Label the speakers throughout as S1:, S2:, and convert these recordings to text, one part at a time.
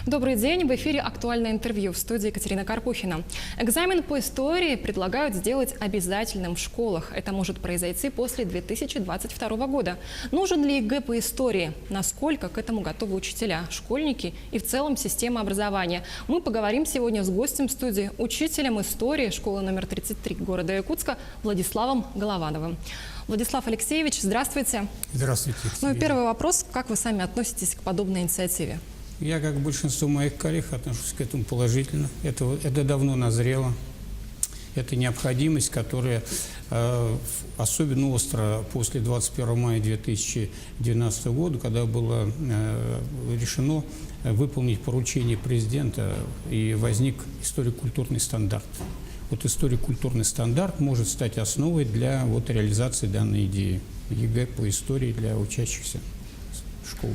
S1: Добрый день. В эфире «Актуальное интервью», в студии Екатерина Карпухина. Экзамен по истории предлагают сделать обязательным в школах. Это может произойти после 2022 года. Нужен ли ЕГЭ по истории? Насколько к этому готовы учителя, школьники и в целом система образования? Мы поговорим сегодня с гостем студии, учителем истории школы номер 33 города Якутска Владиславом Головановым. Владислав Алексеевич, здравствуйте.
S2: Здравствуйте.
S1: Ну и первый вопрос. Как вы сами относитесь к подобной инициативе?
S2: Я, как большинство моих коллег, отношусь к этому положительно. Это давно назрело. Это необходимость, которая особенно остро после 21 мая 2012 года, когда было решено выполнить поручение президента и возник историко-культурный стандарт. Вот историко-культурный стандарт может стать основой для реализации данной идеи ЕГЭ по истории для учащихся школ.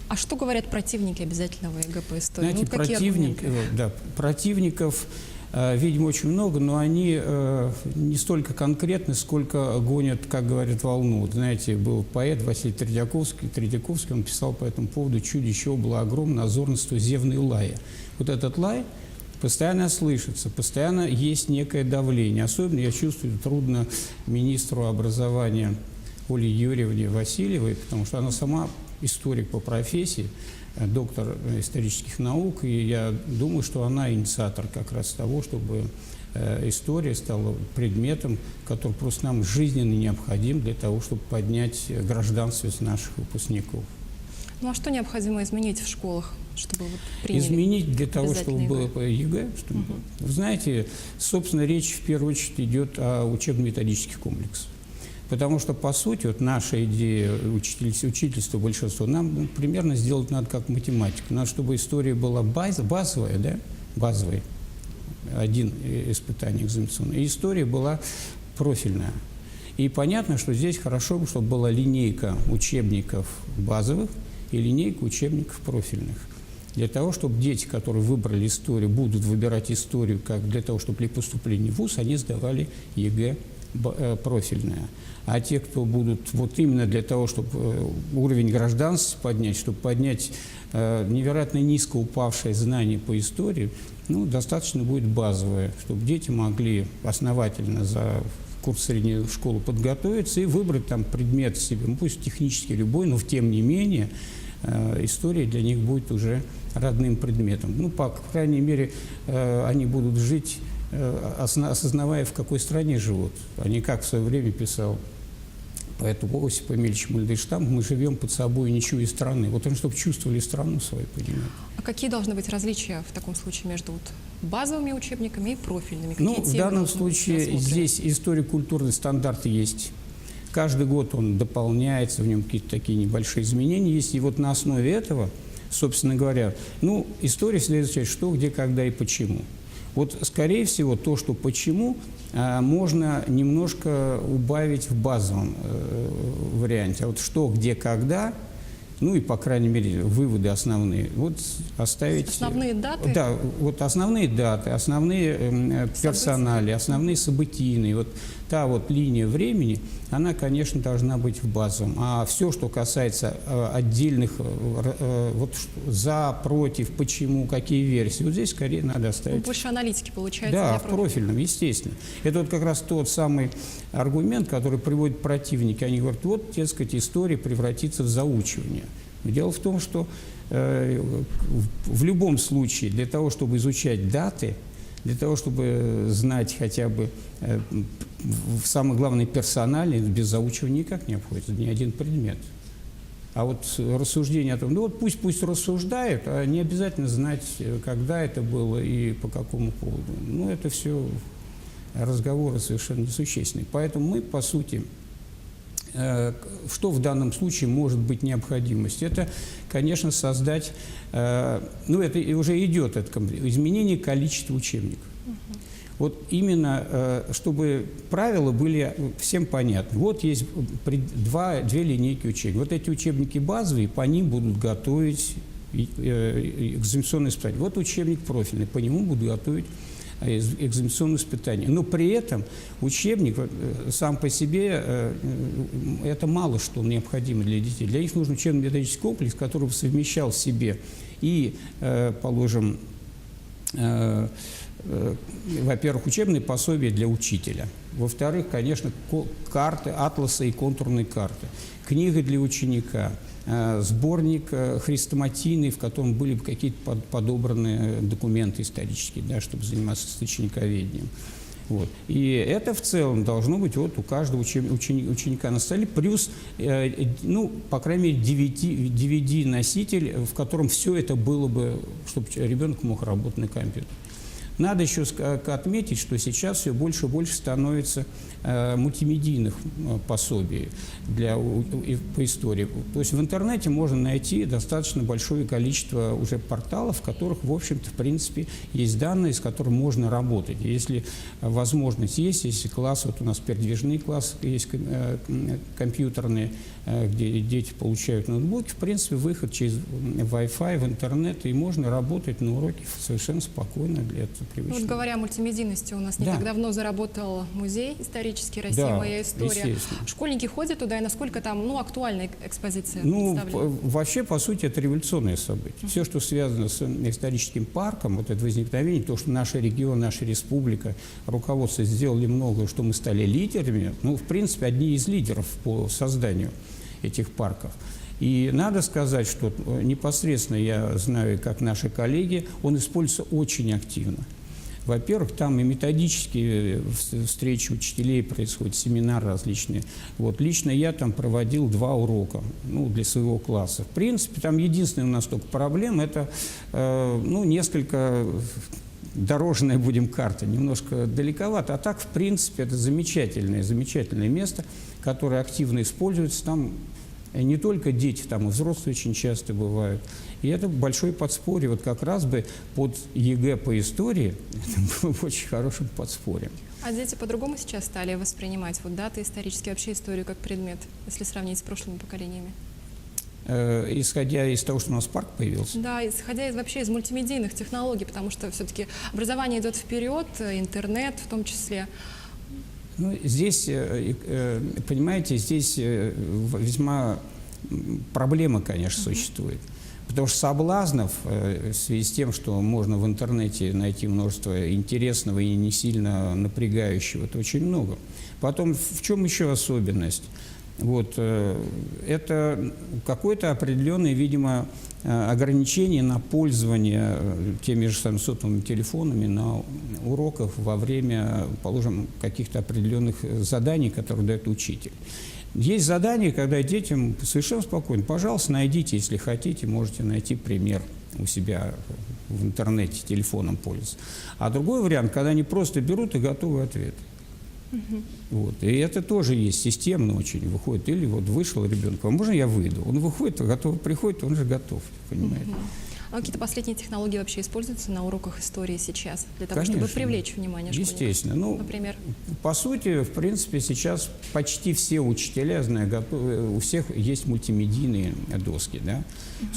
S1: А что говорят противники обязательного ЕГЭ по истории?
S2: Знаете, противников, видимо, очень много, но они не столько конкретны, сколько гонят, как говорят, волну. Вот, знаете, был поэт Василий Тредяковский, он писал по этому поводу: «Чудище было огромное, озорность зевный лая». Вот этот лай постоянно слышится, постоянно есть некое давление. Особенно, я чувствую, трудно министру образования Оле Юрьевне Васильевой, потому что она сама историк по профессии, доктор исторических наук, и я думаю, что она инициатор как раз того, чтобы история стала предметом, который просто нам жизненно необходим для того, чтобы поднять гражданственность наших выпускников.
S1: Ну а что необходимо изменить в школах, чтобы приняли?
S2: Изменить для того, чтобы было ЕГЭ. Вы знаете, собственно, речь в первую очередь идет о учебно-методических комплексах. Потому что, по сути, наша идея учительства большинства, нам примерно сделать надо как математика. Надо, чтобы история была базовая, один испытание экзаменационное, и история была профильная. И понятно, что здесь хорошо бы, чтобы была линейка учебников базовых и линейка учебников профильных. Для того, чтобы дети, которые выбрали историю, будут выбирать историю как для того, чтобы при поступлении в ВУЗ они сдавали ЕГЭ профильное. А те, кто будут именно для того, чтобы уровень гражданства поднять, чтобы поднять невероятно низко упавшее знание по истории, достаточно будет базовое, чтобы дети могли основательно за курс средней школы подготовиться и выбрать там предмет себе, пусть технически любой, но тем не менее история для них будет уже родным предметом. По крайней мере, они будут жить, осознавая, в какой стране живут. А не как в свое время писал поэт Осип Эмильевич Мандельштам: мы живем под собой, не чуя страны. Вот он, чтобы чувствовали страну свою, понимаете.
S1: А какие должны быть различия в таком случае между базовыми учебниками и профильными?
S2: В данном случае здесь историко-культурный стандарт есть. Каждый год он дополняется, в нем какие-то такие небольшие изменения есть. И на основе этого, собственно говоря, история следует изучать что, где, когда и почему. Скорее всего, то, что почему, можно немножко убавить в базовом варианте. А что, где, когда, и, по крайней мере, выводы основные, оставить...
S1: Основные даты?
S2: Да, основные даты, основные персонали, основные событийные. Та линия времени, она, конечно, должна быть в базовом. А все, что касается отдельных за, против, почему, какие версии, здесь скорее надо оставить.
S1: Больше аналитики получается.
S2: Да, в профильном, естественно. Это как раз тот самый аргумент, который приводят противники. Они говорят: дескать, история превратится в заучивание. Дело в том, что в любом случае для того, чтобы изучать даты, для того, чтобы знать хотя бы самое главное персональное, без заучивания никак не обходится, ни один предмет. А рассуждение о том, пусть рассуждают, а не обязательно знать, когда это было и по какому поводу. Это все разговоры совершенно несущественные. Поэтому мы, по сути, что в данном случае может быть необходимость? Это, конечно, создать, это уже идет, изменение количества учебников. Именно, чтобы правила были всем понятны. Есть две линейки учебников. Эти учебники базовые, по ним будут готовить экзаменационные испытания. Учебник профильный, по нему будут готовить экзаменационные испытания. Но при этом учебник сам по себе это мало что необходимо для детей. Для них нужен учебно-методический комплекс, который бы совмещал в себе и, положим, во-первых, учебные пособия для учителя. Во-вторых, конечно, карты, атласы и контурные карты. Книга для ученика, сборник хрестоматийный, в котором были бы какие-то подобраны документы исторические, да, чтобы заниматься священниковедением. Вот. И это в целом должно быть вот у каждого ученика на столе, плюс, ну, по крайней мере, DVD-носитель, в котором все это было бы, чтобы ребенок мог работать на компьютере. Надо еще отметить, что сейчас все больше и больше становится мультимедийных пособий по истории. То есть в интернете можно найти достаточно большое количество уже порталов, в которых, в общем-то, в принципе, есть данные, с которыми можно работать. Если возможность есть, если класс, вот у нас передвижные классы есть компьютерные, где дети получают ноутбуки, в принципе, выход через Wi-Fi в интернет, и можно работать на уроке совершенно спокойно для этого.
S1: Вот говоря о мультимедийности, у нас не так давно заработал музей исторический «Россия. Моя история». Школьники ходят туда, и насколько там актуальная экспозиция представлена?
S2: Вообще, по сути, это революционное событие. Все, что связано с историческим парком, вот это возникновение, то, что наш регион, наша республика, руководство сделали многое, что мы стали лидерами, в принципе, одни из лидеров по созданию этих парков. И надо сказать, что непосредственно я знаю, как наши коллеги, он используется очень активно. Во-первых, там и методические встречи учителей происходят, семинары различные. Вот, лично я там проводил 2 урока для своего класса. В принципе, там единственная у нас только проблема – это несколько дорожная, будем, карта, немножко далековато. А так, в принципе, это замечательное место, которое активно используется. Там не только дети, там и взрослые очень часто бывают. И это большое подспорье. Вот как раз бы под ЕГЭ по истории это было бы очень хорошим подспорьем.
S1: А дети по-другому сейчас стали воспринимать даты исторические, вообще историю как предмет, если сравнить с прошлыми поколениями?
S2: Исходя из того, что у нас парк появился?
S1: Да, исходя вообще из мультимедийных технологий, потому что все-таки образование идет вперед, интернет в том числе.
S2: Здесь, понимаете, здесь весьма проблема, конечно, существует. Потому что соблазнов в связи с тем, что можно в интернете найти множество интересного и не сильно напрягающего, это очень много. Потом, в чем еще особенность? Это какое-то определенное, видимо, ограничение на пользование теми же самыми сотовыми телефонами на уроках во время, положим, каких-то определенных заданий, которые дает учитель. Есть задания, когда детям совершенно спокойно, пожалуйста, найдите, если хотите, можете найти пример у себя в интернете, телефоном пользоваться. А другой вариант, когда они просто берут и готовый ответ. И это тоже есть системно очень выходит. Или вышел ребенок, а можно я выйду? Он выходит, приходит, он же готов, понимаете.
S1: А какие-то последние технологии вообще используются на уроках истории сейчас, для того,
S2: Конечно,
S1: чтобы привлечь внимание школьников?
S2: Естественно.
S1: Например?
S2: По сути, в принципе, сейчас почти все учителя, я знаю, у всех есть мультимедийные доски. Да?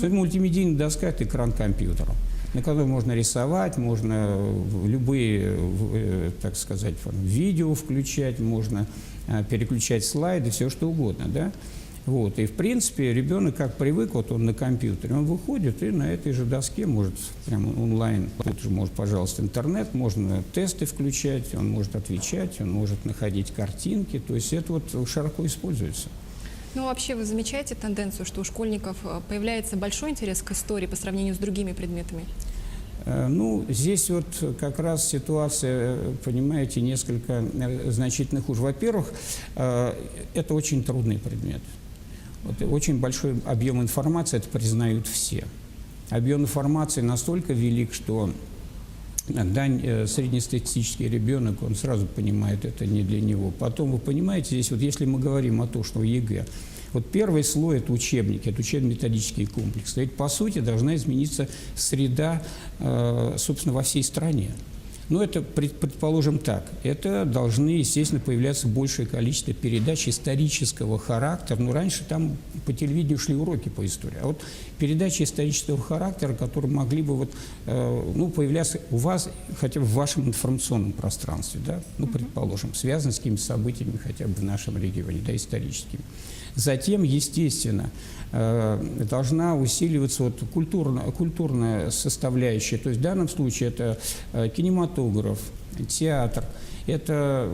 S2: Мультимедийная доска – это экран компьютера, на котором можно рисовать, можно любые, так сказать, видео включать, можно переключать слайды, все что угодно, да? И, в принципе, ребенок как привык, он на компьютере, он выходит и на этой же доске может прямо онлайн, тут же может, пожалуйста, интернет, можно тесты включать, он может отвечать, он может находить картинки, то есть это широко используется.
S1: Вообще вы замечаете тенденцию, что у школьников появляется большой интерес к истории по сравнению с другими предметами?
S2: Здесь как раз ситуация, понимаете, несколько значительно хуже. Во-первых, это очень трудный предмет. Очень большой объем информации, это признают все. Объем информации настолько велик, что среднестатистический ребенок, он сразу понимает, это не для него. Потом, вы понимаете, здесь если мы говорим о том, что в ЕГЭ, первый слой – это учебники, это учебно-методический комплекс. Ведь, по сути, должна измениться среда, собственно, во всей стране. Но это, предположим, так. Это должны, естественно, появляться большее количество передач исторического характера. Ну, раньше там по телевидению шли уроки по истории. А вот передачи исторического характера, которые могли бы появляться у вас, хотя бы в вашем информационном пространстве, да? Ну, предположим, связаны с какими-то событиями хотя бы в нашем регионе, да, историческими. Затем, естественно, должна усиливаться культурная составляющая. То есть в данном случае это кинематограф, театр, это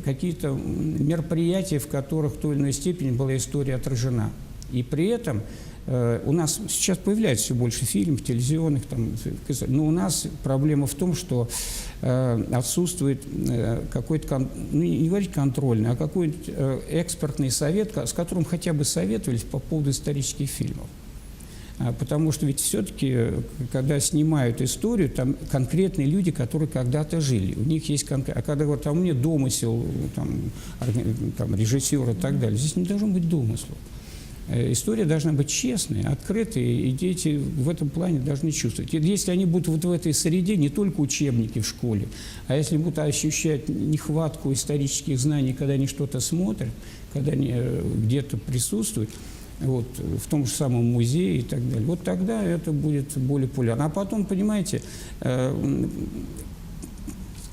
S2: какие-то мероприятия, в которых в той или иной степени была история отражена. И при этом у нас сейчас появляется все больше фильмов, телевизионных, но у нас проблема в том, что отсутствует какой-то, не говорить контрольный, а какой-то экспертный совет, с которым хотя бы советовались по поводу исторических фильмов. Потому что ведь все-таки, когда снимают историю, там конкретные люди, которые когда-то жили. У них есть конкретно. А когда говорят, а у меня домысел, там, режиссер и так далее, здесь не должно быть домыслов. История должна быть честной, открытой, и дети в этом плане должны чувствовать. И если они будут вот в этой среде, не только учебники в школе, а если будут ощущать нехватку исторических знаний, когда они что-то смотрят, когда они где-то присутствуют, вот, в том же самом музее и так далее, вот тогда это будет более популярно. А потом, понимаете,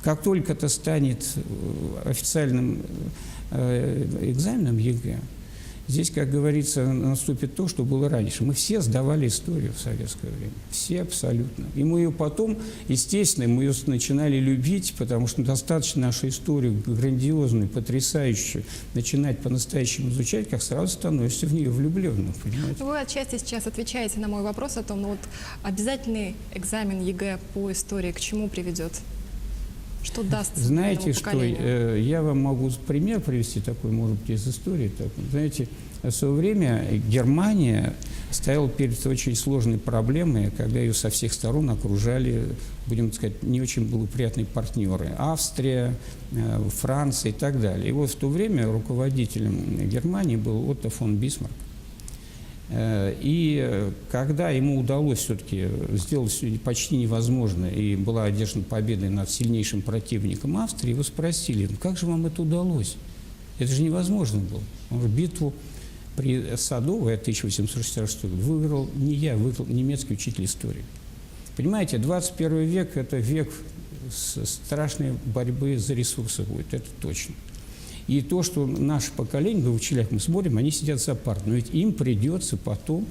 S2: как только это станет официальным экзаменом ЕГЭ, здесь, как говорится, наступит то, что было раньше. Мы все сдавали историю в советское время. Все абсолютно. И мы ее потом, естественно, мы ее начинали любить, потому что достаточно нашу историю грандиозную, потрясающую, начинать по-настоящему изучать, как сразу становишься в нее влюбленным. Понимаете?
S1: Вы отчасти сейчас отвечаете на мой вопрос о том, обязательный экзамен ЕГЭ по истории к чему приведет? Что даст?
S2: Знаете, что я вам могу пример привести такой, может быть, из истории. Знаете, в свое время Германия стояла перед очень сложной проблемой, когда ее со всех сторон окружали, будем сказать, не очень благоприятные партнеры. Австрия, Франция и так далее. И вот в то время руководителем Германии был Отто фон Бисмарк. И когда ему удалось все-таки сделать почти невозможное, и была одержана победа над сильнейшим противником Австрии, его спросили, ну как же вам это удалось? Это же невозможно было. Битву при Садовой 1866 год выиграл не я, выиграл немецкий учитель истории. Понимаете, 21 век – это век страшной борьбы за ресурсы будет, это точно. И то, что наше поколение, в учителях мы смотрим, они сидят за партой. Но ведь им придется потом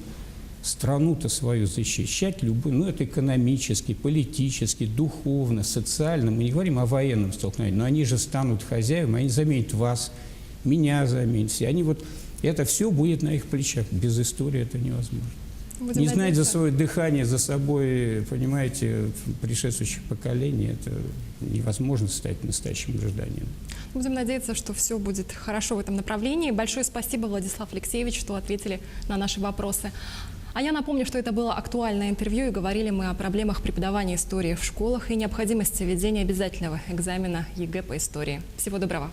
S2: страну-то свою защищать любую, ну это экономически, политически, духовно, социально. Мы не говорим о военном столкновении, но они же станут хозяевами, они заменят вас, меня заменят. Все. Они вот, это все будет на их плечах. Без истории это невозможно. Не знать за свое дыхание, за собой, понимаете, предшествующих поколений, это невозможно стать настоящим гражданином.
S1: Будем надеяться, что все будет хорошо в этом направлении. Большое спасибо, Владислав Алексеевич, что ответили на наши вопросы. А я напомню, что это было актуальное интервью, и говорили мы о проблемах преподавания истории в школах и необходимости введения обязательного экзамена ЕГЭ по истории. Всего доброго.